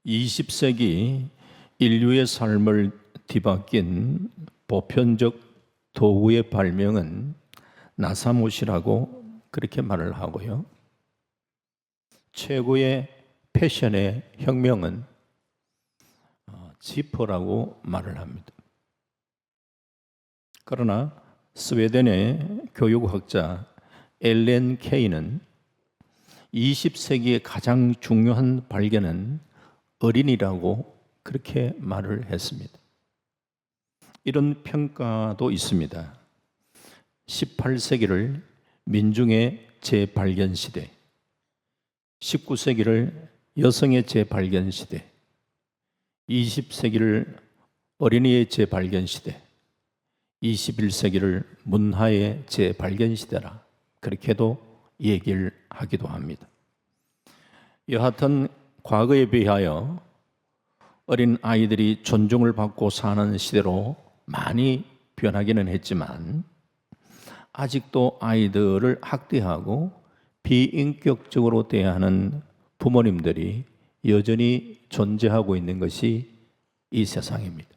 20세기 인류의 삶을 뒤바뀐 보편적 도구의 발명은 나사못이라고 그렇게 말을 하고요. 최고의 패션의 혁명은 지퍼라고 말을 합니다. 그러나 스웨덴의 교육학자 엘렌 케이는 20세기의 가장 중요한 발견은 어린이라고 그렇게 말을 했습니다. 이런 평가도 있습니다. 18세기를 민중의 재발견 시대, 19세기를 여성의 재발견 시대, 20세기를 어린이의 재발견 시대, 21세기를 문화의 재발견 시대라 그렇게도 얘기를 하기도 합니다. 여하튼 과거에 비하여 어린 아이들이 존중을 받고 사는 시대로 많이 변하기는 했지만 아직도 아이들을 학대하고 비인격적으로 대하는 부모님들이 여전히 존재하고 있는 것이 이 세상입니다.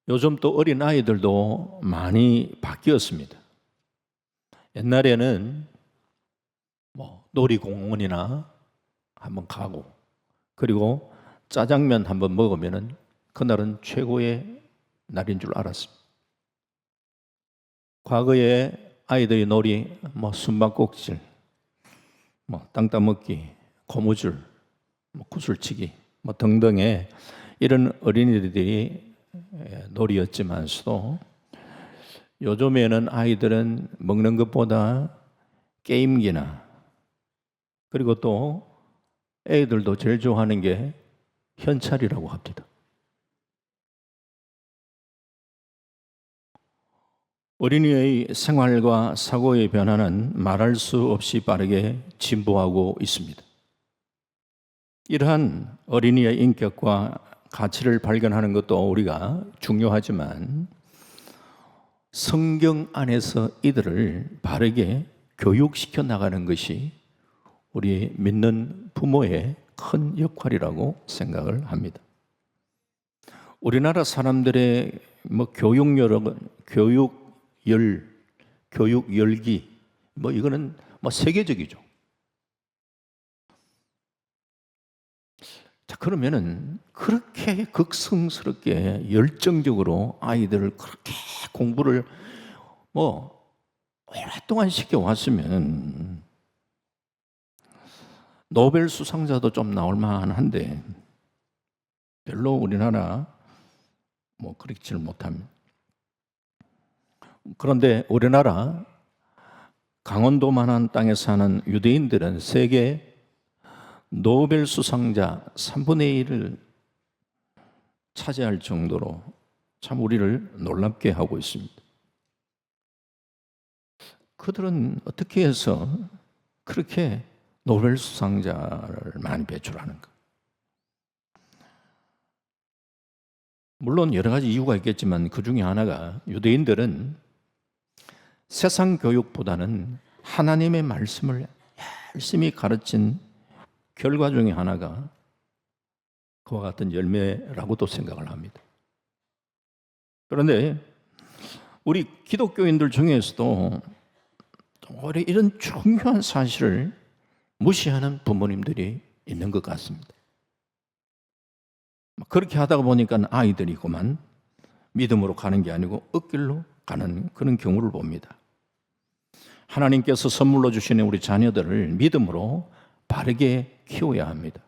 요즘 또 어린 아이들도 많이 바뀌었습니다. 옛날에는 놀이공원이나 한번 가고 그리고 짜장면 한번 먹으면은 그날은 최고의 날인 줄 알았습니다. 과거에 아이들의 놀이 숨바꼭질, 땅 따먹기, 고무줄, 구슬치기 등등의 이런 어린이들이 놀이였지만서도 요즘에는 아이들은 먹는 것보다 게임기나 그리고 또 애들도 제일 좋아하는 게 현찰이라고 합니다. 어린이의 생활과 사고의 변화는 말할 수 없이 빠르게 진보하고 있습니다. 이러한 어린이의 인격과 가치를 발견하는 것도 우리가 중요하지만 성경 안에서 이들을 바르게 교육시켜 나가는 것이 우리 믿는 부모의 큰 역할이라고 생각을 합니다. 우리나라 사람들의 교육 열기 이거는 세계적이죠. 자, 그러면은 그렇게 극성스럽게 열정적으로 아이들을 그렇게 공부를 오랫동안 시켜왔으면 노벨 수상자도 좀 나올 만한데 별로 우리나라 그렇지를 못합니다. 그런데 우리나라 강원도만한 땅에 사는 유대인들은 세계 노벨 수상자 3분의 1을 차지할 정도로 참 우리를 놀랍게 하고 있습니다. 그들은 어떻게 해서 그렇게 노벨 수상자를 많이 배출하는가? 물론 여러 가지 이유가 있겠지만 그 중에 하나가 유대인들은 세상 교육보다는 하나님의 말씀을 열심히 가르친 결과 중에 하나가 그와 같은 열매라고도 생각을 합니다. 그런데 우리 기독교인들 중에서도 오히려 이런 중요한 사실을 무시하는 부모님들이 있는 것 같습니다. 그렇게 하다가 보니까 아이들이 그만 믿음으로 가는 게 아니고 엇길로 가는 그런 경우를 봅니다. 하나님께서 선물로 주시는 우리 자녀들을 믿음으로 바르게 키워야 합니다.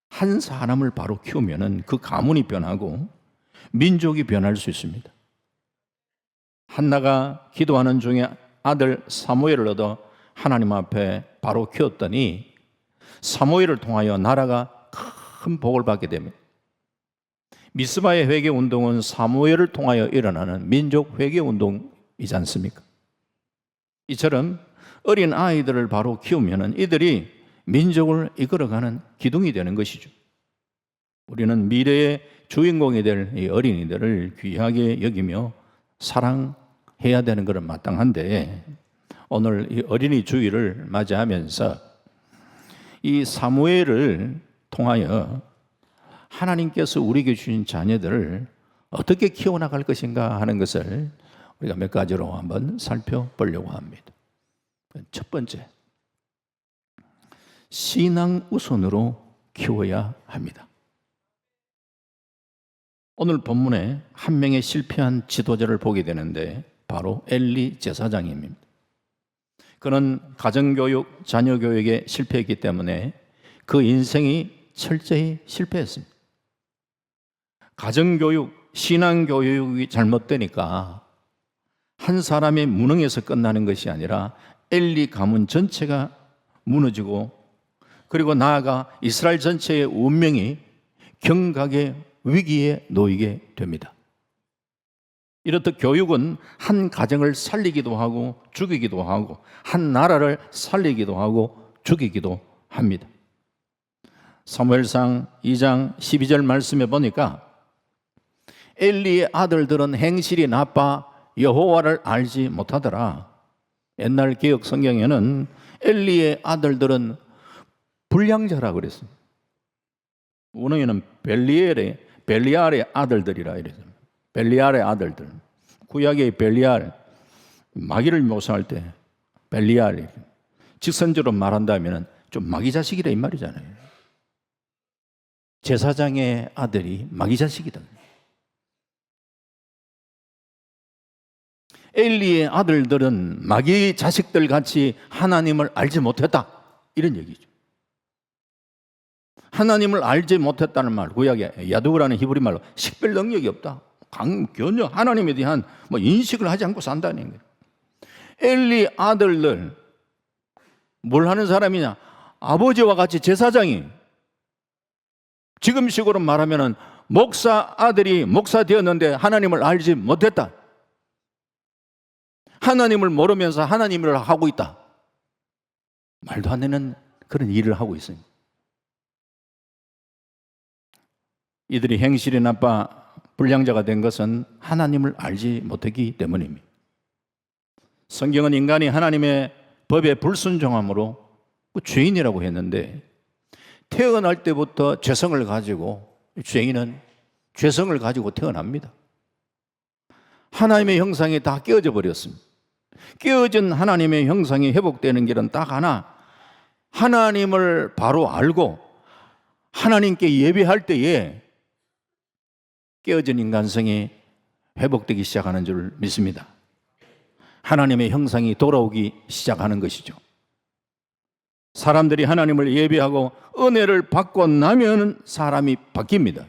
한 사람을 바로 키우면 그 가문이 변하고 민족이 변할 수 있습니다. 한나가 기도하는 중에 아들 사무엘을 얻어 하나님 앞에 바로 키웠더니 사무엘을 통하여 나라가 큰 복을 받게 됩니다. 미스바의 회개 운동은 사무엘을 통하여 일어나는 민족 회개 운동이지 않습니까? 이처럼 어린 아이들을 바로 키우면 이들이 민족을 이끌어가는 기둥이 되는 것이죠. 우리는 미래의 주인공이 될 이 어린이들을 귀하게 여기며 사랑해야 되는 것은 마땅한데 오늘 이 어린이 주일을 맞이하면서 이 사무엘을 통하여 하나님께서 우리에게 주신 자녀들을 어떻게 키워나갈 것인가 하는 것을 우리가 몇 가지로 한번 살펴보려고 합니다. 첫 번째, 신앙 우선으로 키워야 합니다. 오늘 본문에 한 명의 실패한 지도자를 보게 되는데 바로 엘리 제사장입니다. 그는 가정교육, 자녀교육에 실패했기 때문에 그 인생이 철저히 실패했습니다. 가정교육, 신앙교육이 잘못되니까 한 사람의 무능에서 끝나는 것이 아니라 엘리 가문 전체가 무너지고 그리고 나아가 이스라엘 전체의 운명이 경각의 위기에 놓이게 됩니다. 이렇듯 교육은 한 가정을 살리기도 하고 죽이기도 하고 한 나라를 살리기도 하고 죽이기도 합니다. 사무엘상 2장 12절 말씀에 보니까 엘리의 아들들은 행실이 나빠 여호와를 알지 못하더라. 옛날 개역 성경에는 엘리의 아들들은 불량자라고 그랬어요. 원어에는 벨리알의 아들들이라 이랬어요. 벨리알의 아들들. 구약의 벨리알, 마귀를 묘사할 때 벨리알, 직선적으로 말한다면 좀 마귀 자식이라 이 말이잖아요. 제사장의 아들이 마귀 자식이다. 엘리의 아들들은 마귀 자식들 같이 하나님을 알지 못했다, 이런 얘기죠. 하나님을 알지 못했다는 말, 구약에 야두라는 히브리 말로 식별 능력이 없다, 전혀 하나님에 대한 인식을 하지 않고 산다는 거예요. 엘리 아들들 뭘 하는 사람이냐? 아버지와 같이 제사장이, 지금식으로 말하면 목사 아들이 목사 되었는데 하나님을 알지 못했다. 하나님을 모르면서 하나님을 하고 있다. 말도 안 되는 그런 일을 하고 있습니다. 이들이 행실이 나빠 불량자가 된 것은 하나님을 알지 못했기 때문입니다. 성경은 인간이 하나님의 법에 불순종함으로 죄인이라고 했는데 태어날 때부터 죄성을 가지고, 죄인은 죄성을 가지고 태어납니다. 하나님의 형상이 다 깨어져 버렸습니다. 깨어진 하나님의 형상이 회복되는 길은 딱 하나, 하나님을 바로 알고 하나님께 예배할 때에 깨어진 인간성이 회복되기 시작하는 줄 믿습니다. 하나님의 형상이 돌아오기 시작하는 것이죠. 사람들이 하나님을 예배하고 은혜를 받고 나면 사람이 바뀝니다.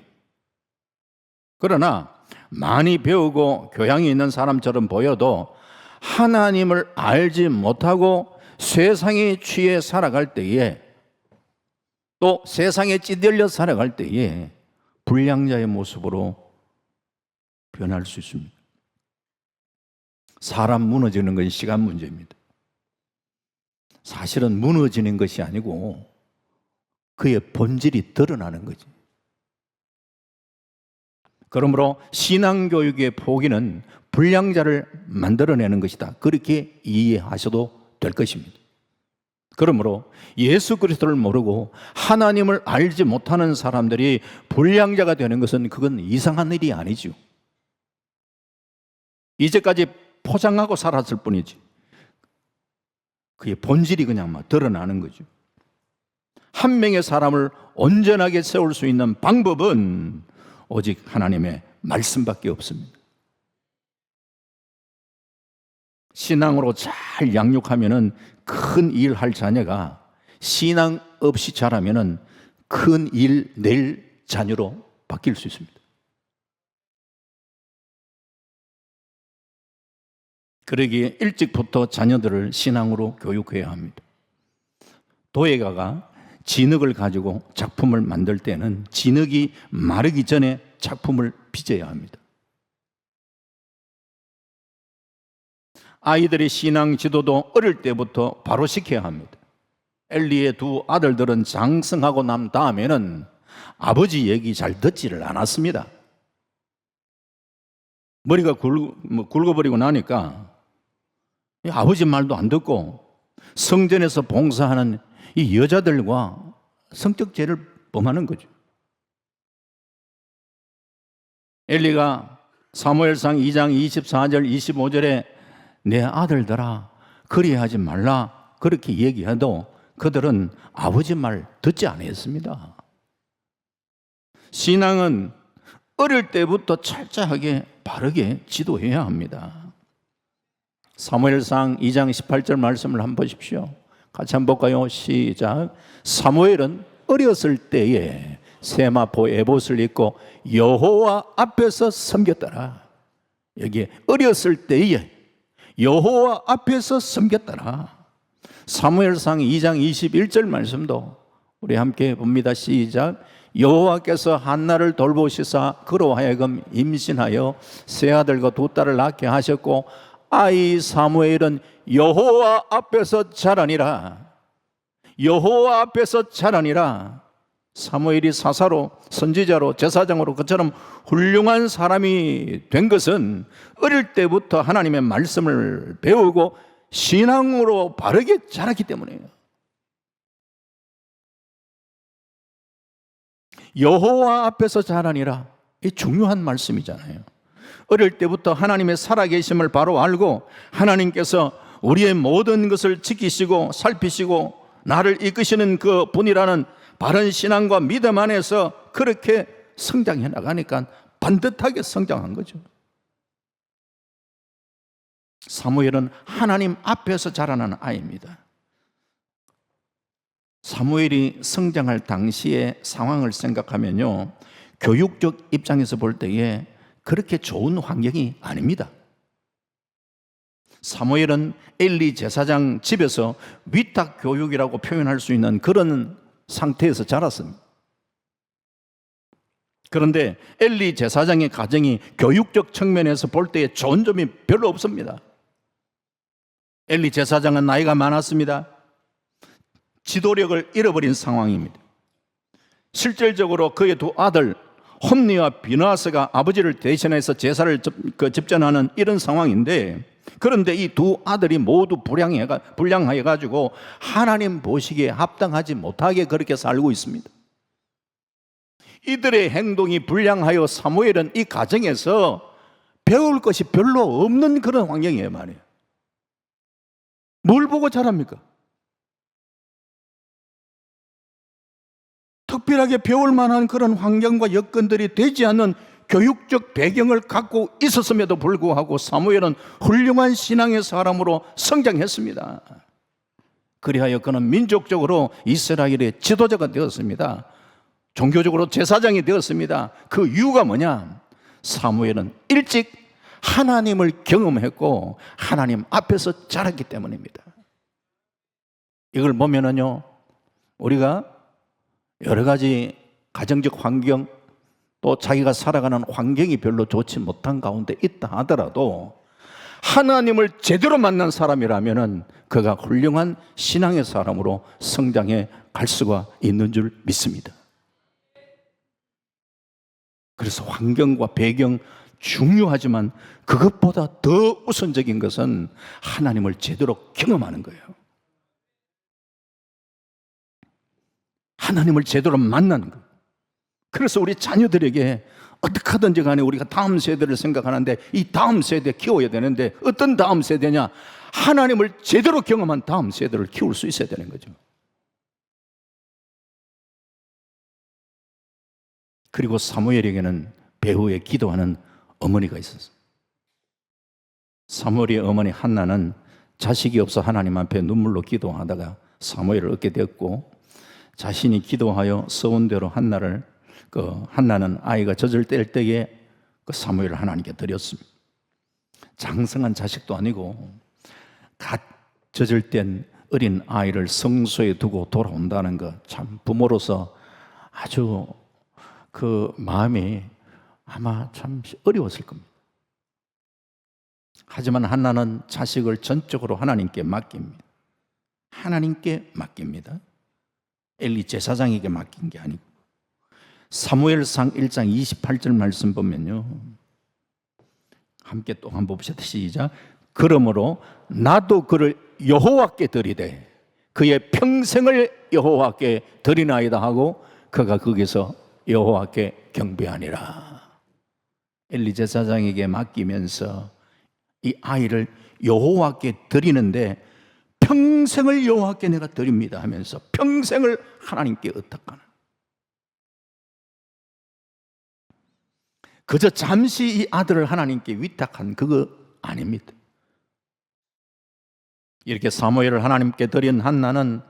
그러나 많이 배우고 교양이 있는 사람처럼 보여도 하나님을 알지 못하고 세상에 취해 살아갈 때에, 또 세상에 찌들려 살아갈 때에 불량자의 모습으로 변할 수 있습니다. 사람 무너지는 건 시간 문제입니다. 사실은 무너지는 것이 아니고 그의 본질이 드러나는 거지. 그러므로 신앙교육의 포기는 불량자를 만들어내는 것이다, 그렇게 이해하셔도 될 것입니다. 그러므로 예수 그리스도를 모르고 하나님을 알지 못하는 사람들이 불량자가 되는 것은 그건 이상한 일이 아니죠. 이제까지 포장하고 살았을 뿐이지 그의 본질이 그냥 막 드러나는 거죠. 한 명의 사람을 온전하게 세울 수 있는 방법은 오직 하나님의 말씀밖에 없습니다. 신앙으로 잘 양육하면은 큰 일 할 자녀가 신앙 없이 자라면은 큰 일 낼 자녀로 바뀔 수 있습니다. 그러기에 일찍부터 자녀들을 신앙으로 교육해야 합니다. 도예가가 진흙을 가지고 작품을 만들 때는 진흙이 마르기 전에 작품을 빚어야 합니다. 아이들의 신앙 지도도 어릴 때부터 바로 시켜야 합니다. 엘리의 두 아들들은 장성하고 난 다음에는 아버지 얘기 잘 듣지를 않았습니다. 머리가 굵어버리고 나니까 아버지 말도 안 듣고 성전에서 봉사하는 이 여자들과 성적 죄를 범하는 거죠. 엘리가 사무엘상 2장 24절 25절에 내 아들들아 그리하지 말라 그렇게 얘기해도 그들은 아버지 말 듣지 않았습니다. 신앙은 어릴 때부터 철저하게 바르게 지도해야 합니다. 사무엘상 2장 18절 말씀을 한번 보십시오. 같이 한번 볼까요? 시작. 사무엘은 어렸을 때에 세마포 에봇을 입고 여호와 앞에서 섬겼더라. 여기 어렸을 때에 여호와 앞에서 섬겼더라. 사무엘상 2장 21절 말씀도 우리 함께 봅니다. 시작. 여호와께서 한나를 돌보시사 그로 하여금 임신하여 세 아들과 두 딸을 낳게 하셨고 아이 사무엘은 여호와 앞에서 자라니라. 여호와 앞에서 자라니라. 사무엘이 사사로 선지자로 제사장으로 그처럼 훌륭한 사람이 된 것은 어릴 때부터 하나님의 말씀을 배우고 신앙으로 바르게 자랐기 때문이에요. 여호와 앞에서 자라니라. 이 중요한 말씀이잖아요. 어릴 때부터 하나님의 살아계심을 바로 알고 하나님께서 우리의 모든 것을 지키시고 살피시고 나를 이끄시는 그 분이라는 바른 신앙과 믿음 안에서 그렇게 성장해 나가니까 반듯하게 성장한 거죠. 사무엘은 하나님 앞에서 자라난 아이입니다. 사무엘이 성장할 당시의 상황을 생각하면요, 교육적 입장에서 볼 때에 그렇게 좋은 환경이 아닙니다. 사무엘은 엘리 제사장 집에서 위탁 교육이라고 표현할 수 있는 그런 상태에서 자랐습니다. 그런데 엘리 제사장의 가정이 교육적 측면에서 볼 때에 좋은 점이 별로 없습니다. 엘리 제사장은 나이가 많았습니다. 지도력을 잃어버린 상황입니다. 실질적으로 그의 두 아들 홈니와 비느하스가 아버지를 대신해서 제사를 집전하는 이런 상황인데, 그런데 이 두 아들이 모두 불량해가지고 하나님 보시기에 합당하지 못하게 그렇게 살고 있습니다. 이들의 행동이 불량하여 사무엘은 이 가정에서 배울 것이 별로 없는 그런 환경이에요 말이에요. 뭘 보고 자랍니까? 특별하게 배울 만한 그런 환경과 여건들이 되지 않는 교육적 배경을 갖고 있었음에도 불구하고 사무엘은 훌륭한 신앙의 사람으로 성장했습니다. 그리하여 그는 민족적으로 이스라엘의 지도자가 되었습니다. 종교적으로 제사장이 되었습니다. 그 이유가 뭐냐? 사무엘은 일찍 하나님을 경험했고 하나님 앞에서 자랐기 때문입니다. 이걸 보면은요, 우리가 여러 가지 가정적 환경 또 자기가 살아가는 환경이 별로 좋지 못한 가운데 있다 하더라도 하나님을 제대로 만난 사람이라면은 그가 훌륭한 신앙의 사람으로 성장해 갈 수가 있는 줄 믿습니다. 그래서 환경과 배경 중요하지만 그것보다 더 우선적인 것은 하나님을 제대로 경험하는 거예요. 하나님을 제대로 만나는 거예요. 그래서 우리 자녀들에게 어떻게 하든지 간에 우리가 다음 세대를 생각하는데 이 다음 세대 키워야 되는데 어떤 다음 세대냐? 하나님을 제대로 경험한 다음 세대를 키울 수 있어야 되는 거죠. 그리고 사무엘에게는 배후에 기도하는 어머니가 있었어요. 사무엘의 어머니 한나는 자식이 없어 하나님 앞에 눈물로 기도하다가 사무엘을 얻게 되었고, 자신이 기도하여 서운 대로 한나는 아이가 젖을 뗄 때에 그 사무엘을 하나님께 드렸습니다. 장성한 자식도 아니고 갓 젖을 뗀 어린 아이를 성소에 두고 돌아온다는 것, 참 부모로서 아주 그 마음이 아마 참 어려웠을 겁니다. 하지만 한나는 자식을 전적으로 하나님께 맡깁니다. 하나님께 맡깁니다. 엘리 제사장에게 맡긴 게 아니고. 사무엘상 1장 28절 말씀 보면요, 함께 또 한번 봅시다. 시작. 그러므로 나도 그를 여호와께 드리되 그의 평생을 여호와께 드리나이다 하고 그가 거기서 여호와께 경배하니라. 엘리 제사장에게 맡기면서 이 아이를 여호와께 드리는데 평생을 여호와께 내가 드립니다 하면서 평생을 하나님께 의탁하는, 그저 잠시 이 아들을 하나님께 위탁한 그거 아닙니다. 이렇게 사무엘을 하나님께 드린 한나는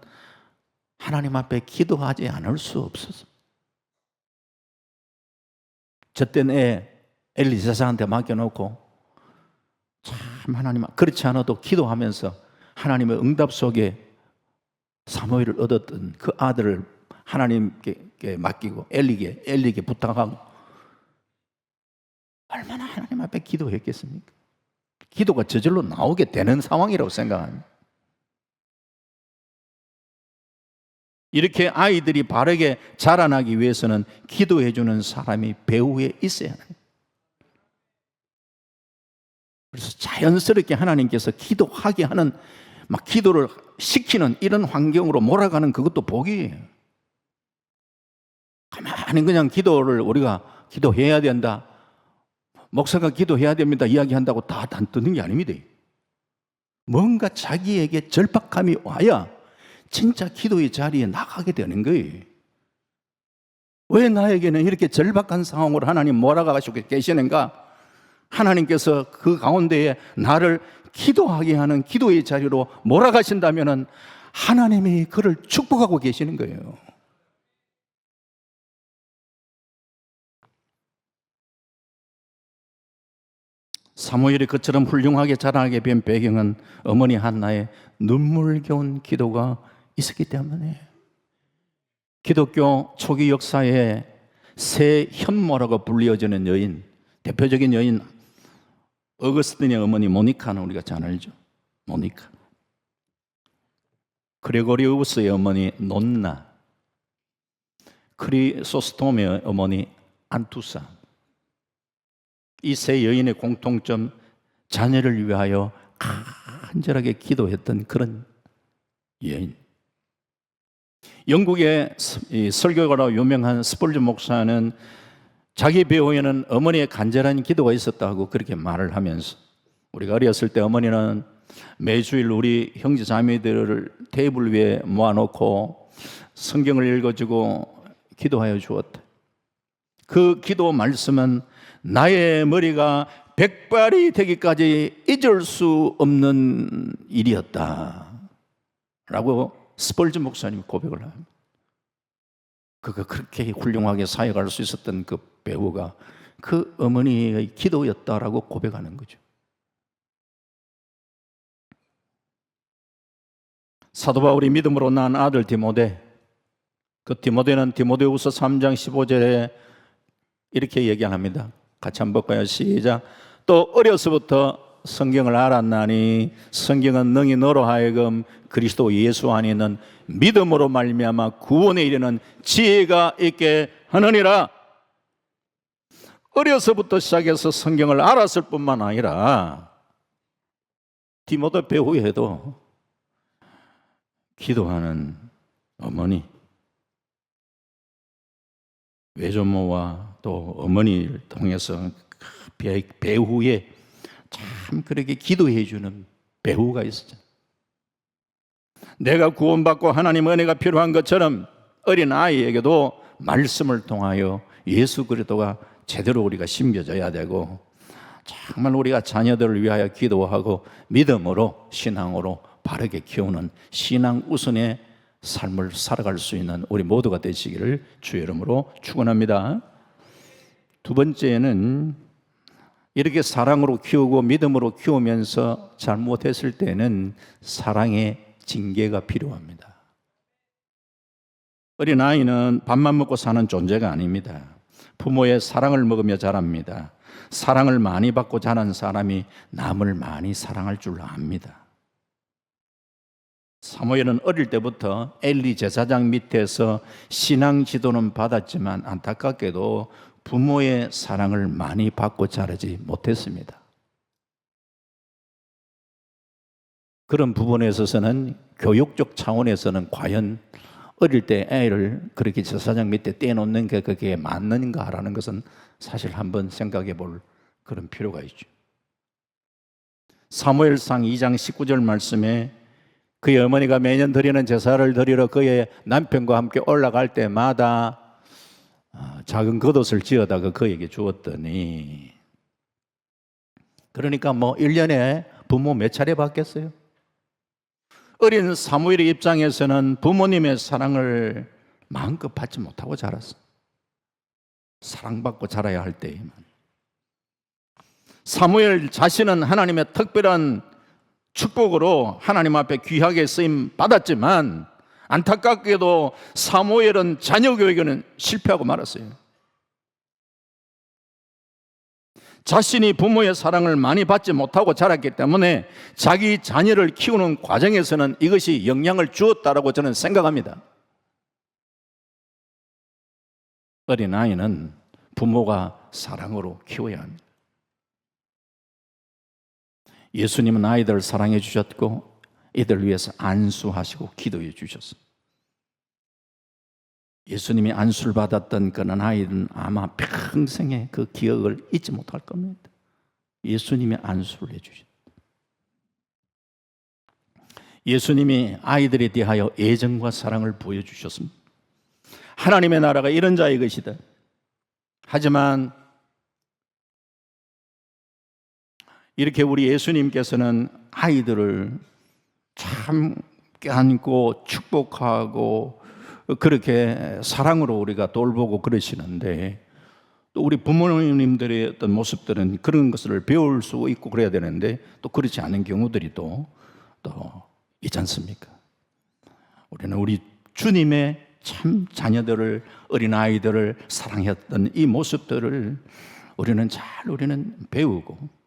하나님 앞에 기도하지 않을 수 없었어. 저때는 엘리 제사장한테 맡겨놓고 참 하나님, 그렇지 않아도 기도하면서 하나님의 응답 속에 사무엘을 얻었던 그 아들을 하나님께 맡기고 엘리에게 부탁하고 얼마나 하나님 앞에 기도했겠습니까? 기도가 저절로 나오게 되는 상황이라고 생각합니다. 이렇게 아이들이 바르게 자라나기 위해서는 기도해주는 사람이 배후에 있어야 합니다. 그래서 자연스럽게 하나님께서 기도하게 하는, 막 기도를 시키는 이런 환경으로 몰아가는 그것도 복이에요. 가만히 그냥 기도를 우리가 기도해야 된다, 목사가 기도해야 됩니다 이야기한다고 다 안 듣는 게 아닙니다. 뭔가 자기에게 절박함이 와야 진짜 기도의 자리에 나가게 되는 거예요. 왜 나에게는 이렇게 절박한 상황으로 하나님 몰아가시고 계시는가? 하나님께서 그 가운데에 나를 기도하게 하는 기도의 자리로 몰아가신다면 하나님이 그를 축복하고 계시는 거예요. 사무엘이 그처럼 훌륭하게 자라게 된 배경은 어머니 한나의 눈물겨운 기도가 있었기 때문에, 기독교 초기 역사에 새 현모라고 불리어지는 여인, 대표적인 여인 어거스틴의 어머니 모니카는 우리가 잘 알죠. 모니카. 그레고리우스의 어머니 논나, 크리소스톰의 어머니 안투사. 이 세 여인의 공통점, 자녀를 위하여 간절하게 기도했던 그런 여인. 영국의 설교가로 유명한 스펄전 목사는 자기 배후에는 어머니의 간절한 기도가 있었다고 그렇게 말을 하면서, 우리가 어렸을 때 어머니는 매주일 우리 형제 자매들을 테이블 위에 모아놓고 성경을 읽어주고 기도하여 주었다. 그 기도 말씀은 나의 머리가 백발이 되기까지 잊을 수 없는 일이었다 라고 스펄전 목사님이 고백을 합니다. 그가 그렇게 훌륭하게 사역할 수 있었던 그 배우가 그 어머니의 기도였다라고 고백하는 거죠. 사도 바울이 믿음으로 낳은 아들 디모데, 그 디모데는 디모데후서 3장 15절에 이렇게 얘기합니다. 같이 한번 볼까요? 시작. 또 어려서부터 성경을 알았나니 성경은 능히 너로 하여금 그리스도 예수 안에 있는 믿음으로 말미암아 구원에 이르는 지혜가 있게 하느니라. 어려서부터 시작해서 성경을 알았을 뿐만 아니라 디모데 배후에도 기도하는 어머니, 외조모와 또 어머니를 통해서 배후에 참 그렇게 기도해 주는 배후가 있었죠. 내가 구원받고 하나님 은혜가 필요한 것처럼 어린 아이에게도 말씀을 통하여 예수 그리스도가 제대로 우리가 심겨져야 되고, 정말 우리가 자녀들을 위하여 기도하고 믿음으로 신앙으로 바르게 키우는 신앙 우선의 삶을 살아갈 수 있는 우리 모두가 되시기를 주의 이름으로 축원합니다. 두 번째는 이렇게 사랑으로 키우고 믿음으로 키우면서 잘못했을 때는 사랑의 징계가 필요합니다. 어린아이는 밥만 먹고 사는 존재가 아닙니다. 부모의 사랑을 먹으며 자랍니다. 사랑을 많이 받고 자란 사람이 남을 많이 사랑할 줄 압니다. 사무엘은 어릴 때부터 엘리 제사장 밑에서 신앙 지도는 받았지만 안타깝게도 부모의 사랑을 많이 받고 자라지 못했습니다. 그런 부분에 있어서는 교육적 차원에서는 과연 어릴 때 애를 그렇게 제사장 밑에 떼놓는 게 그게 맞는가라는 것은 사실 한번 생각해 볼 그런 필요가 있죠. 사무엘상 2장 19절 말씀에 그의 어머니가 매년 드리는 제사를 드리러 그의 남편과 함께 올라갈 때마다 작은 겉옷을 지어다가 그에게 주었더니, 그러니까 뭐 1년에 부모 몇 차례 받겠어요? 어린 사무엘의 입장에서는 부모님의 사랑을 마음껏 받지 못하고 자랐어. 사랑받고 자라야 할 때에만. 사무엘 자신은 하나님의 특별한 축복으로 하나님 앞에 귀하게 쓰임 받았지만 안타깝게도 사무엘은 자녀 교육에는 실패하고 말았어요. 자신이 부모의 사랑을 많이 받지 못하고 자랐기 때문에 자기 자녀를 키우는 과정에서는 이것이 영향을 주었다라고 저는 생각합니다. 어린아이는 부모가 사랑으로 키워야 합니다. 예수님은 아이들을 사랑해 주셨고 이들을 위해서 안수하시고 기도해 주셨습니다. 예수님이 안수를 받았던 그런 아이들은 아마 평생에 그 기억을 잊지 못할 겁니다. 예수님이 안수를 해주셨다. 예수님이 아이들에 대하여 애정과 사랑을 보여주셨습니다. 하나님의 나라가 이런 자의 것이다. 하지만 이렇게 우리 예수님께서는 아이들을 참 껴안고 축복하고 그렇게 사랑으로 우리가 돌보고 그러시는데, 또 우리 부모님들의 어떤 모습들은 그런 것을 배울 수 있고 그래야 되는데 또 그렇지 않은 경우들이 또 있지 않습니까? 우리는 우리 주님의 참 자녀들을, 어린아이들을 사랑했던 이 모습들을 우리는 배우고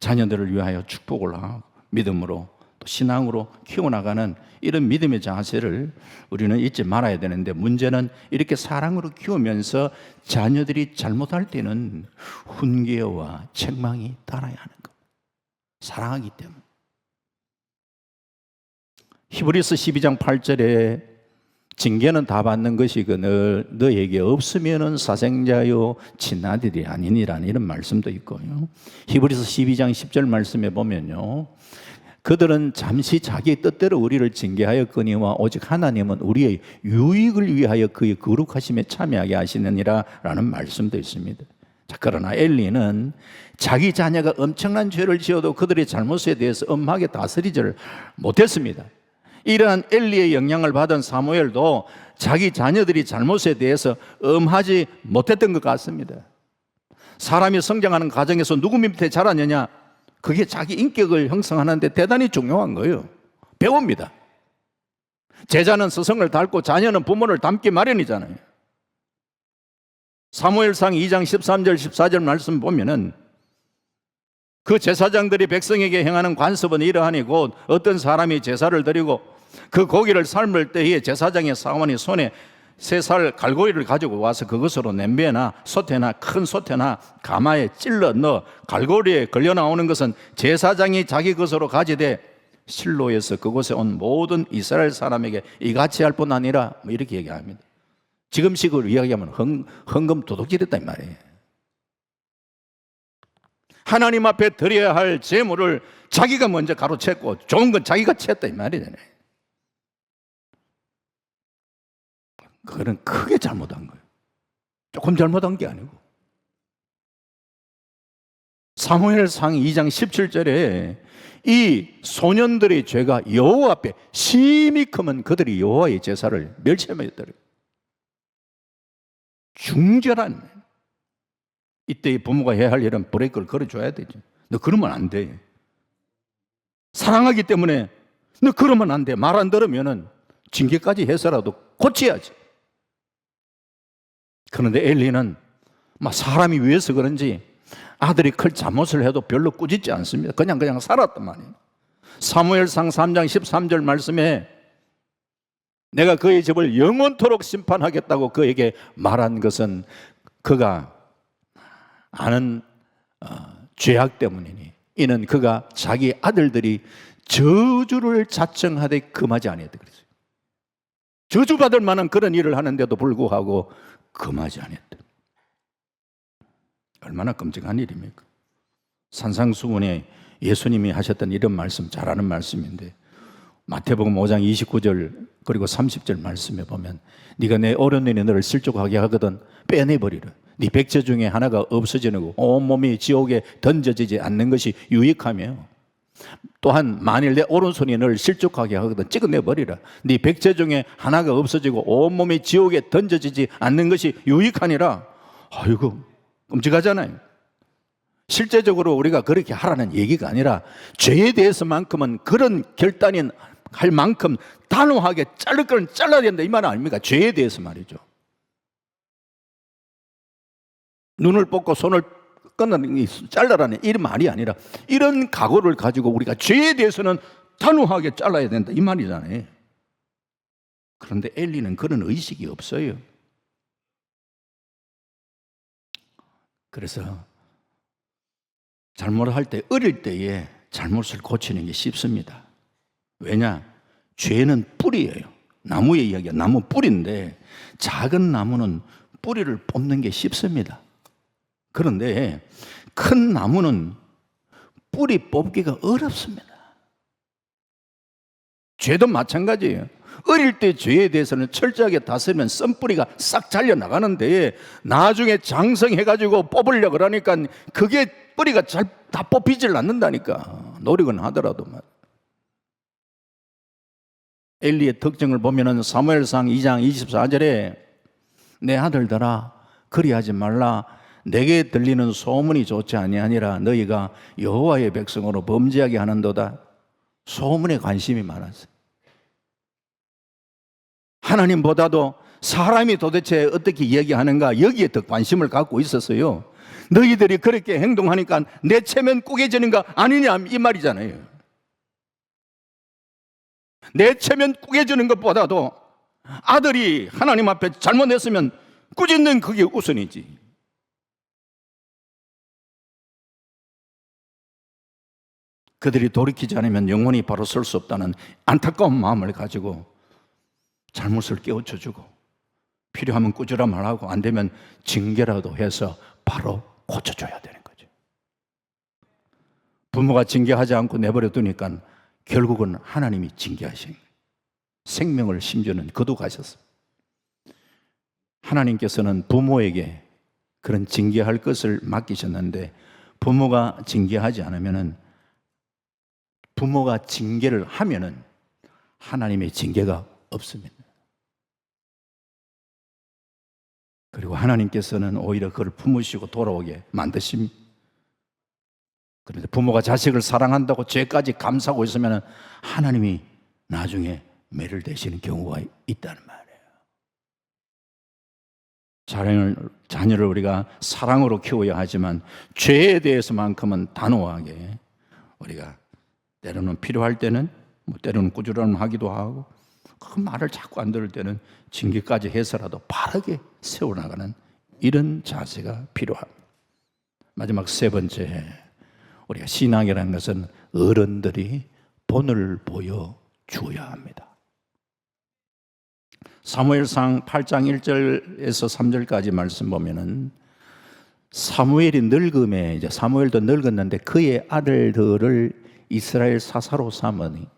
자녀들을 위하여 축복을 하고 믿음으로 또 신앙으로 키워나가는 이런 믿음의 자세를 우리는 잊지 말아야 되는데, 문제는 이렇게 사랑으로 키우면서 자녀들이 잘못할 때는 훈계와 책망이 따라야 하는 것. 사랑하기 때문에. 히브리서 12장 8절에 징계는 다 받는 것이고 너에게 없으면은 사생자요 친아들이 아니니라는 이런 말씀도 있고요. 히브리서 12장 10절 말씀에 보면요, 그들은 잠시 자기 뜻대로 우리를 징계하였거니와 오직 하나님은 우리의 유익을 위하여 그의 거룩하심에 참여하게 하시느니라 라는 말씀도 있습니다. 자, 그러나 엘리는 자기 자녀가 엄청난 죄를 지어도 그들의 잘못에 대해서 엄하게 다스리지를 못했습니다. 이러한 엘리의 영향을 받은 사무엘도 자기 자녀들이 잘못에 대해서 엄하지 못했던 것 같습니다. 사람이 성장하는 과정에서 누구 밑에 자라느냐, 그게 자기 인격을 형성하는데 대단히 중요한 거예요. 배웁니다. 제자는 스승을 닮고 자녀는 부모를 닮기 마련이잖아요. 사무엘상 2장 13절 14절 말씀 보면은 그 제사장들이 백성에게 행하는 관습은 이러하니 곧 어떤 사람이 제사를 드리고 그 고기를 삶을 때에 제사장의 사원이 손에 3살 갈고리를 가지고 와서 그것으로 냄비나 솥에나 큰 솥에나 가마에 찔러 넣어 갈고리에 걸려 나오는 것은 제사장이 자기 것으로 가지되 실로에서 그곳에 온 모든 이스라엘 사람에게 이같이 할 뿐 아니라 뭐 이렇게 얘기합니다. 지금식으로 이야기하면 헌금 도둑질했다 이 말이에요. 하나님 앞에 드려야 할 제물을 자기가 먼저 가로챘고 좋은 건 자기가 챘다 이 말이잖아요. 그거는 크게 잘못한 거예요. 조금 잘못한 게 아니고. 사무엘상 2장 17절에 이 소년들의 죄가 여호와 앞에 심히 크면 그들이 여호와의 제사를 멸시하였더래요. 중절한, 이때 부모가 해야 할 일은 브레이크를 걸어줘야 되죠. 너 그러면 안 돼. 사랑하기 때문에 너 그러면 안 돼. 말 안 들으면은 징계까지 해서라도 고쳐야지. 그런데 엘리는 막 사람이 위해서 그런지 아들이 큰 잘못을 해도 별로 꾸짖지 않습니다. 그냥 살았단 말이에요. 사무엘상 3장 13절 말씀에 내가 그의 집을 영원토록 심판하겠다고 그에게 말한 것은 그가 아는 죄악 때문이니, 이는 그가 자기 아들들이 저주를 자청하되 금하지 아니했다 그랬어요. 저주받을 만한 그런 일을 하는데도 불구하고 금하지 않았다. 얼마나 끔찍한 일입니까? 산상수훈에 예수님이 하셨던 이런 말씀, 잘 아는 말씀인데, 마태복음 5장 29절 그리고 30절 말씀에 보면, 네가 내 오른눈이 너를 실족하게 하거든 빼내버리라. 네 백제 중에 하나가 없어지는 거, 온몸이 지옥에 던져지지 않는 것이 유익하며, 또한 만일 내 오른손이 너를 실족하게 하거든 찍어내버리라. 네 백제 중에 하나가 없어지고 온몸이 지옥에 던져지지 않는 것이 유익하니라. 아이고, 끔찍하잖아요. 실제적으로 우리가 그렇게 하라는 얘기가 아니라, 죄에 대해서만큼은 그런 결단이 할 만큼 단호하게 자를 건 잘라야 된다, 이 말 아닙니까? 죄에 대해서 말이죠. 눈을 뽑고 손을 끊는 잘라라는 이 말이 아니라, 이런 각오를 가지고 우리가 죄에 대해서는 단호하게 잘라야 된다, 이 말이잖아요. 그런데 엘리는 그런 의식이 없어요. 그래서 잘못을 할 때, 어릴 때에 잘못을 고치는 게 쉽습니다. 왜냐? 죄는 뿌리예요. 나무의 이야기야. 나무 뿌리인데, 작은 나무는 뿌리를 뽑는 게 쉽습니다. 그런데 큰 나무는 뿌리 뽑기가 어렵습니다. 죄도 마찬가지예요. 어릴 때 죄에 대해서는 철저하게 다스리면 썬뿌리가 싹 잘려나가는데, 나중에 장성해가지고 뽑으려고 그러니까 그게 뿌리가 잘 다 뽑히질 않는다니까, 노력은 하더라도. 엘리의 특징을 보면은 사무엘상 2장 24절에 내 아들들아 그리하지 말라. 내게 들리는 소문이 좋지 아니하니라. 너희가 여호와의 백성으로 범죄하게 하는도다. 소문에 관심이 많았어요. 하나님보다도 사람이 도대체 어떻게 이야기하는가, 여기에 더 관심을 갖고 있었어요. 너희들이 그렇게 행동하니까 내 체면 꾸겨지는 거 아니냐, 이 말이잖아요. 내 체면 꾸겨지는 것보다도 아들이 하나님 앞에 잘못했으면 꾸짖는 그게 우선이지. 그들이 돌이키지 않으면 영원히 바로 설 수 없다는 안타까운 마음을 가지고 잘못을 깨우쳐주고, 필요하면 꾸짖으라 말하고, 안 되면 징계라도 해서 바로 고쳐줘야 되는 거죠. 부모가 징계하지 않고 내버려 두니까 결국은 하나님이 징계하신 거예요. 생명을 심지어는 거두가셨어요. 하나님께서는 부모에게 그런 징계할 것을 맡기셨는데, 부모가 징계하지 않으면은, 부모가 징계를 하면은 하나님의 징계가 없습니다. 그리고 하나님께서는 오히려 그를 품으시고 돌아오게 만드십니다. 그런데 부모가 자식을 사랑한다고 죄까지 감싸고 있으면 하나님이 나중에 매를 대시는 경우가 있다는 말이에요. 자녀를 우리가 사랑으로 키워야 하지만, 죄에 대해서만큼은 단호하게 우리가, 때로는 필요할 때는 때로는 꾸준함 하기도 하고, 그 말을 자꾸 안 들을 때는 징계까지 해서라도 바르게 세워나가는 이런 자세가 필요합니다. 마지막 세 번째, 우리가 신앙이라는 것은 어른들이 본을 보여주어야 합니다. 사무엘상 8장 1절에서 3절까지 말씀 보면은, 사무엘이 늙음에, 이제 사무엘도 늙었는데 그의 아들들을 이스라엘 사사로 삼으니,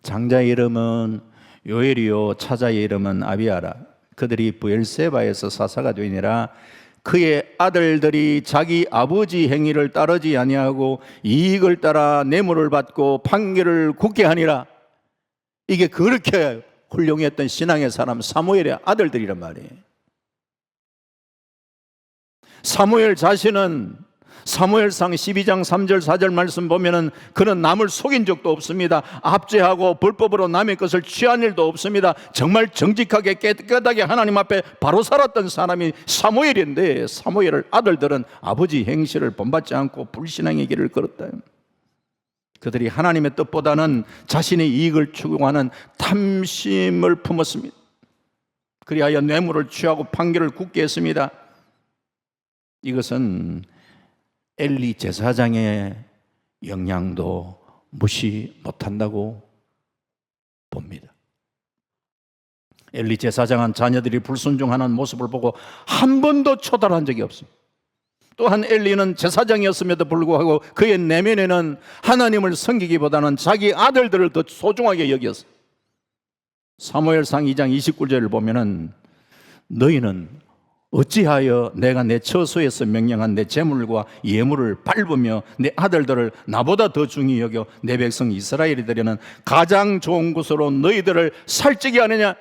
장자의 이름은 요엘이요 차자의 이름은 아비아라. 그들이 브엘세바에서 사사가 되니라. 그의 아들들이 자기 아버지 행위를 따르지 아니하고 이익을 따라 뇌물을 받고 판결을 굳게 하니라. 이게 그렇게 훌륭했던 신앙의 사람 사무엘의 아들들이란 말이에요. 사무엘 자신은 사무엘상 12장 3절 4절 말씀 보면은, 그는 남을 속인 적도 없습니다. 압제하고 불법으로 남의 것을 취한 일도 없습니다. 정말 정직하게 깨끗하게 하나님 앞에 바로 살았던 사람이 사무엘인데, 사무엘의 아들들은 아버지 행실을 본받지 않고 불신앙의 길을 걸었다. 그들이 하나님의 뜻보다는 자신의 이익을 추구하는 탐심을 품었습니다. 그리하여 뇌물을 취하고 판결을 굳게 했습니다. 이것은 엘리 제사장의 영향도 무시 못한다고 봅니다. 엘리 제사장은 자녀들이 불순종하는 모습을 보고 한 번도 초달한 적이 없습니다. 또한 엘리는 제사장이었음에도 불구하고 그의 내면에는 하나님을 섬기기보다는 자기 아들들을 더 소중하게 여겼어요. 사무엘상 2장 29절을 보면은 너희는 어찌하여 내가 내 처소에서 명령한 내 재물과 예물을 밟으며 내 아들들을 나보다 더 중히 여겨 내 백성 이스라엘이 되려는 가장 좋은 곳으로 너희들을 살찌게 하느냐?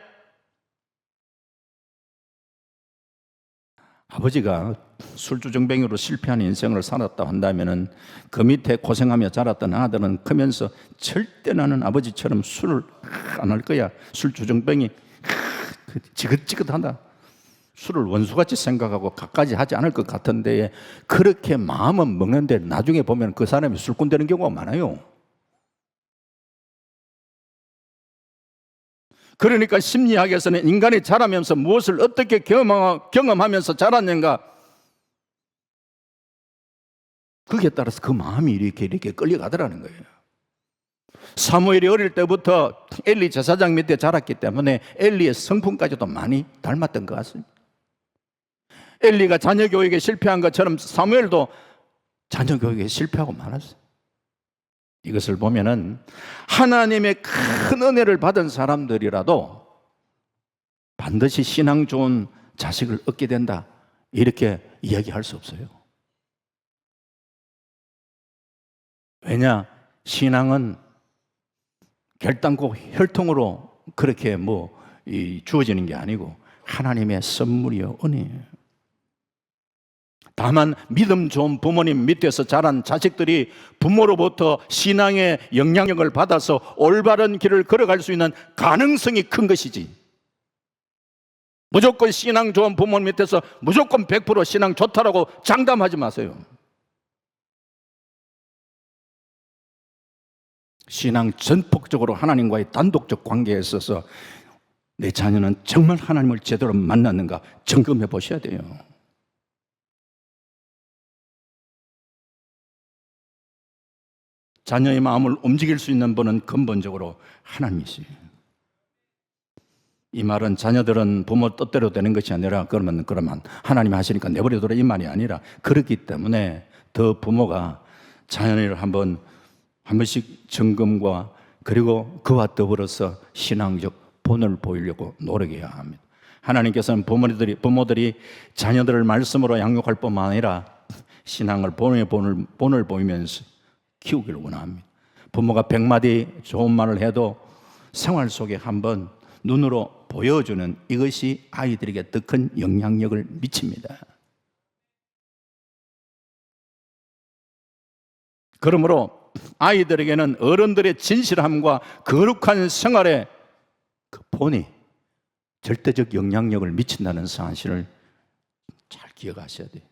아버지가 술주정뱅이로 실패한 인생을 살았다 한다면은 그 밑에 고생하며 자랐던 아들은 크면서 절대 나는 아버지처럼 술을 안 할 거야. 술주정뱅이 지긋지긋하다. 술을 원수같이 생각하고 갖가지 하지 않을 것 같은데 그렇게 마음은 먹는데 나중에 보면 그 사람이 술꾼 되는 경우가 많아요. 그러니까 심리학에서는 인간이 자라면서 무엇을 어떻게 경험하면서 자랐는가, 거기에 따라서 그 마음이 이렇게 끌려가더라는 거예요. 사무엘이 어릴 때부터 엘리 제사장 밑에 자랐기 때문에 엘리의 성품까지도 많이 닮았던 것 같습니다. 엘리가 자녀 교육에 실패한 것처럼 사무엘도 자녀 교육에 실패하고 말았어요. 이것을 보면은 하나님의 큰 은혜를 받은 사람들이라도 반드시 신앙 좋은 자식을 얻게 된다, 이렇게 이야기할 수 없어요. 왜냐? 신앙은 결단코 혈통으로 그렇게 주어지는 게 아니고 하나님의 선물이요, 은혜예요. 다만 믿음 좋은 부모님 밑에서 자란 자식들이 부모로부터 신앙의 영향력을 받아서 올바른 길을 걸어갈 수 있는 가능성이 큰 것이지, 무조건 신앙 좋은 부모님 밑에서 무조건 100% 신앙 좋다라고 장담하지 마세요. 신앙 전폭적으로 하나님과의 단독적 관계에 있어서 내 자녀는 정말 하나님을 제대로 만났는가 점검해 보셔야 돼요. 자녀의 마음을 움직일 수 있는 분은 근본적으로 하나님이시에요. 이 말은 자녀들은 부모 뜻대로 되는 것이 아니라 그러면 하나님이 하시니까 내버려둬라 이 말이 아니라, 그렇기 때문에 더 부모가 자녀를 한 번씩 점검과 그리고 그와 더불어서 신앙적 본을 보이려고 노력해야 합니다. 하나님께서는 부모들이 자녀들을 말씀으로 양육할 뿐만 아니라 신앙을 본을 보이면서 키우기를 원합니다. 부모가 100마디 좋은 말을 해도 생활 속에 한번 눈으로 보여주는 이것이 아이들에게 더 큰 영향력을 미칩니다. 그러므로 아이들에게는 어른들의 진실함과 거룩한 생활의 그 본이 절대적 영향력을 미친다는 사실을 잘 기억하셔야 돼요.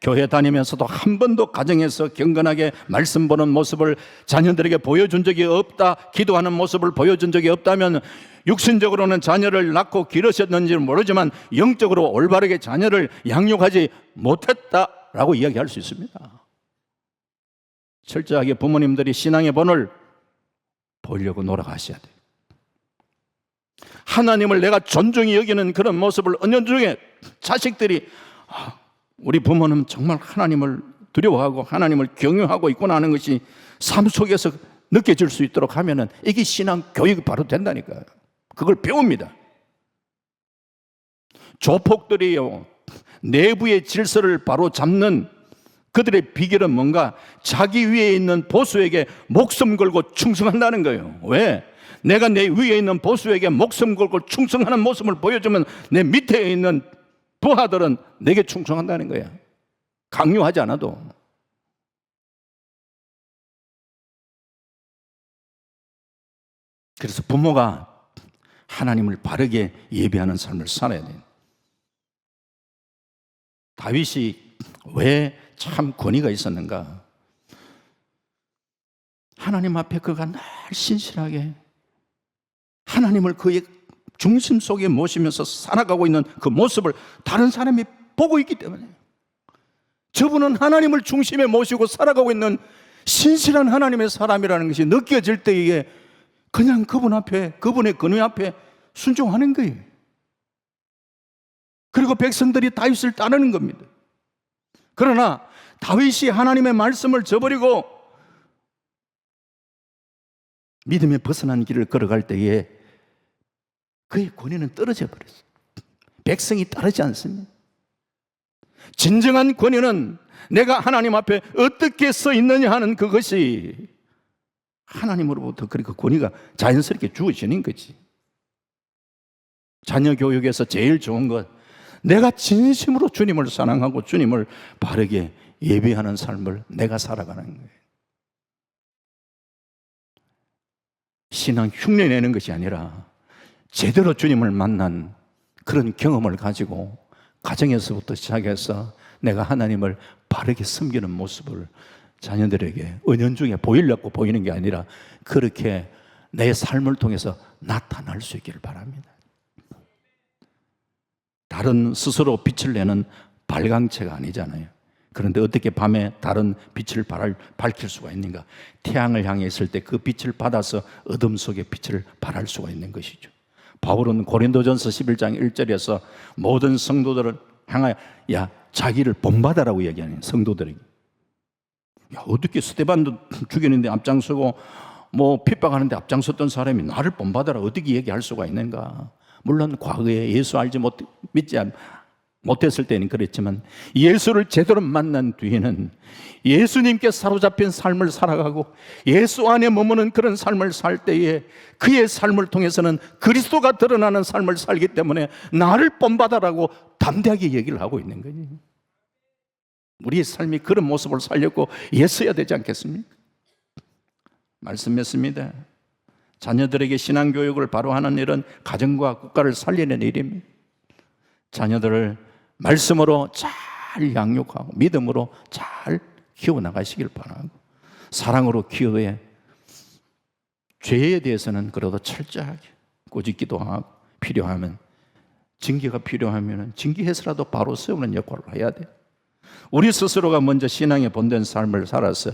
교회 다니면서도 한 번도 가정에서 경건하게 말씀 보는 모습을 자녀들에게 보여준 적이 없다, 기도하는 모습을 보여준 적이 없다면 육신적으로는 자녀를 낳고 기르셨는지는 모르지만 영적으로 올바르게 자녀를 양육하지 못했다라고 이야기할 수 있습니다. 철저하게 부모님들이 신앙의 본을 보이려고 노력하셔야 돼요. 하나님을 내가 존중히 여기는 그런 모습을 은연중에 자식들이 우리 부모는 정말 하나님을 두려워하고 하나님을 경외하고 있구나 하는 것이 삶 속에서 느껴질 수 있도록 하면은 이게 신앙 교육이 바로 된다니까요. 그걸 배웁니다. 조폭들이요, 내부의 질서를 바로 잡는 그들의 비결은 뭔가? 자기 위에 있는 보수에게 목숨 걸고 충성한다는 거예요. 왜? 내가 내 위에 있는 보수에게 목숨 걸고 충성하는 모습을 보여주면 내 밑에 있는 부하들은 내게 충성한다는 거야. 강요하지 않아도. 그래서 부모가 하나님을 바르게 예배하는 삶을 살아야 돼요. 다윗이 왜 참 권위가 있었는가? 하나님 앞에 그가 늘 신실하게 하나님을 그의 중심 속에 모시면서 살아가고 있는 그 모습을 다른 사람이 보고 있기 때문에, 저분은 하나님을 중심에 모시고 살아가고 있는 신실한 하나님의 사람이라는 것이 느껴질 때에 그냥 그분 앞에, 그분의 권위 앞에 순종하는 거예요. 그리고 백성들이 다윗을 따르는 겁니다. 그러나 다윗이 하나님의 말씀을 저버리고 믿음에 벗어난 길을 걸어갈 때에 그의 권위는 떨어져 버렸어요. 백성이 따르지 않습니다. 진정한 권위는 내가 하나님 앞에 어떻게 서 있느냐 하는 그것이 하나님으로부터 그러니까 권위가 자연스럽게 주어지는 거지. 자녀 교육에서 제일 좋은 것, 내가 진심으로 주님을 사랑하고 주님을 바르게 예배하는 삶을 내가 살아가는 거예요. 신앙 흉내 내는 것이 아니라 제대로 주님을 만난 그런 경험을 가지고 가정에서부터 시작해서 내가 하나님을 바르게 섬기는 모습을 자녀들에게 은연중에 보이려고 보이는 게 아니라 그렇게 내 삶을 통해서 나타날 수 있기를 바랍니다. 달은 스스로 빛을 내는 발광체가 아니잖아요. 그런데 어떻게 밤에 다른 빛을 밝힐 수가 있는가? 태양을 향해 있을 때 그 빛을 받아서 어둠 속에 빛을 발할 수가 있는 것이죠. 바울은 고린도전서 11장 1절에서 모든 성도들을 향하여 자기를 본받아라고 얘기하는 성도들에게. 어떻게 스데반도 죽였는데 앞장서고 핍박하는데 앞장섰던 사람이 나를 본받아라 어떻게 얘기할 수가 있는가? 물론 과거에 예수 믿지 못했을 때는 그랬지만 예수를 제대로 만난 뒤에는 예수님께 사로잡힌 삶을 살아가고 예수 안에 머무는 그런 삶을 살 때에 그의 삶을 통해서는 그리스도가 드러나는 삶을 살기 때문에 나를 본받아라고 담대하게 얘기를 하고 있는 거예요. 우리의 삶이 그런 모습을 살려고 애써야 되지 않겠습니까? 말씀 맺습니다. 자녀들에게 신앙교육을 바로 하는 일은 가정과 국가를 살리는 일입니다. 자녀들을 말씀으로 잘 양육하고 믿음으로 잘 키워나가시길 바라고, 사랑으로 키워야 죄에 대해서는 그래도 철저하게 꾸짖기도 하고 필요하면 징계가 필요하면 징계해서라도 바로 세우는 역할을 해야 돼요. 우리 스스로가 먼저 신앙의 본된 삶을 살아서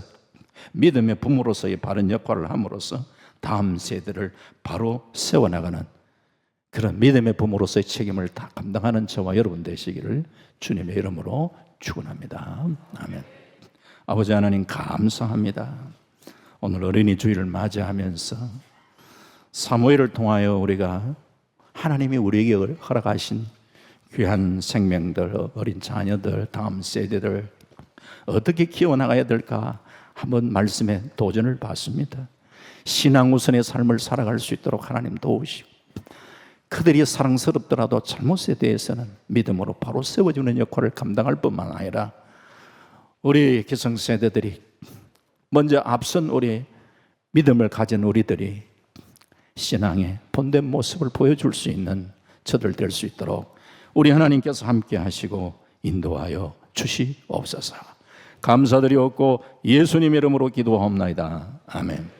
믿음의 부모로서의 바른 역할을 함으로써 다음 세대를 바로 세워나가는 그런 믿음의 부모로서의 책임을 다 감당하는 저와 여러분 되시기를 주님의 이름으로 축원합니다. 아멘. 아버지 하나님 감사합니다. 오늘 어린이 주일을 맞이하면서 사무엘을 통하여 우리가 하나님이 우리에게 허락하신 귀한 생명들, 어린 자녀들, 다음 세대들 어떻게 키워나가야 될까 한번 말씀에 도전을 받습니다. 신앙 우선의 삶을 살아갈 수 있도록 하나님 도우시고, 그들이 사랑스럽더라도 잘못에 대해서는 믿음으로 바로 세워주는 역할을 감당할 뿐만 아니라 우리 기성세대들이 먼저 앞선 우리 믿음을 가진 우리들이 신앙의 본된 모습을 보여줄 수 있는 저들 될 수 있도록 우리 하나님께서 함께 하시고 인도하여 주시옵소서. 감사드리옵고 예수님 이름으로 기도하옵나이다. 아멘.